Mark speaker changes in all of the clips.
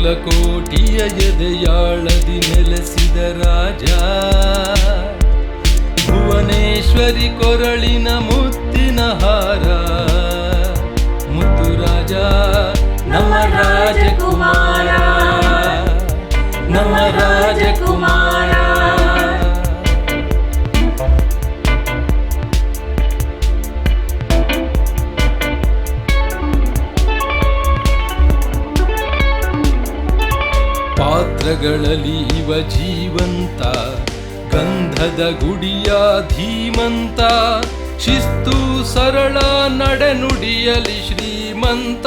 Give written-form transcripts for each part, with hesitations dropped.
Speaker 1: ಕುಲಕೋಟಿಯ ಎದೆಯಾಳದಿ ನೆಲೆಸಿದ ರಾಜ, ಭುವನೇಶ್ವರಿ ಕೊರಳಿನ ಮುತ್ತಿನ ಹಾರ, ಮುತ್ತು ರಾಜ ನಮ್ಮ ರಾಜಕುಮಾರ, ನಮ್ಮ ರಾಜಕುಮಾರ. ಪಾತ್ರಗಳಲ್ಲಿ ಇವ ಜೀವಂತ, ಗಂಧದ ಗುಡಿಯ ಧೀಮಂತ, ಶಿಸ್ತು ಸರಳ ನಡೆನುಡಿಯಲಿ ಶ್ರೀಮಂತ.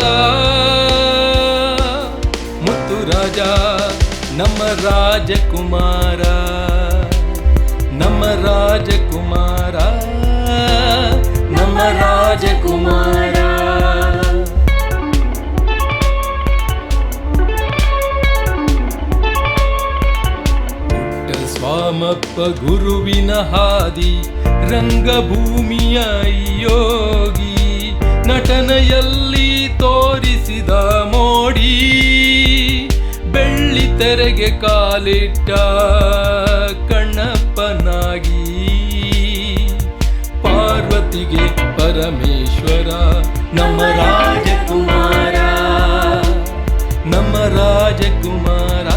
Speaker 1: ಮುತ್ತು ರಾಜ ನಮ್ಮ ರಾಜಕುಮಾರ, ನಮ್ಮ ರಾಜಕುಮಾರ, ನಮ್ಮ ರಾಜಕುಮಾರ. ಸ್ವಾಮಪ್ಪ ಗುರುವಿನ ಹಾದಿ, ರಂಗಭೂಮಿಯ ಯೋಗಿ, ನಟನೆಯಲ್ಲಿ ತೋರಿಸಿದ ಮೋಡಿ, ಬೆಳ್ಳಿ ತೆರೆಗೆ ಕಾಲಿಟ್ಟ ಕಣ್ಣಪ್ಪನಾಗಿ, ಪಾರ್ವತಿಗೆ ಪರಮೇಶ್ವರ ನಮ್ಮ ರಾಜಕುಮಾರ, ನಮ್ಮ ರಾಜಕುಮಾರ,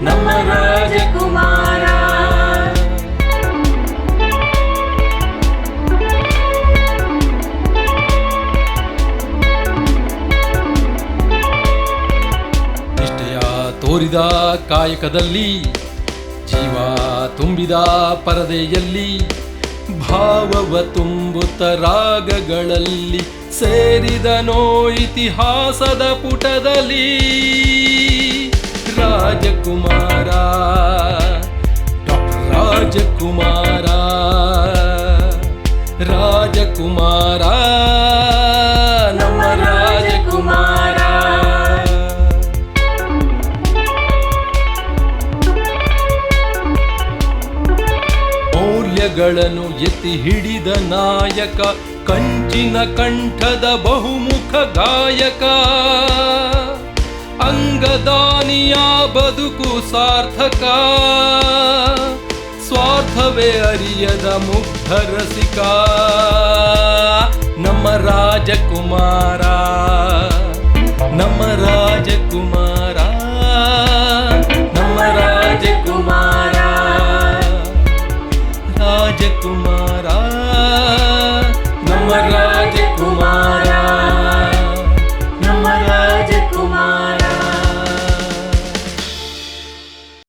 Speaker 1: ನಮ್ಮ ರಾಜಕುಮಾರ. ನಿಷ್ಠೆಯ ತೋರಿದ ಕಾಯಕದಲ್ಲಿ, ಜೀವ ತುಂಬಿದ ಪರದೆಯಲ್ಲಿ, ಭಾವವ ತುಂಬುತ್ತ ರಾಗಗಳಲ್ಲಿ, ಸೇರಿದನೋ ಇತಿಹಾಸದ ಪುಟದಲ್ಲಿ. ರಾಜಕುಮಾರ, ಡಾಕ್ಟರ್ ರಾಜಕುಮಾರ, ರಾಜಕುಮಾರ, ನಮ್ಮ ರಾಜಕುಮಾರ. ಮೌಲ್ಯಗಳನ್ನು ಎತ್ತಿ ಹಿಡಿದ ನಾಯಕ, ಕಂಚಿನ ಕಂಠದ ಬಹುಮುಖ ಗಾಯಕ, ಅಂಗದಾನಿಯ ಬದುಕು ಸಾರ್ಥಕ, ಸ್ವಾರ್ಥವೇ ಅರಿಯದ ಮುಗ್ಧ ರಸಿಕ, ನಮ್ಮ ರಾಜಕುಮಾರ.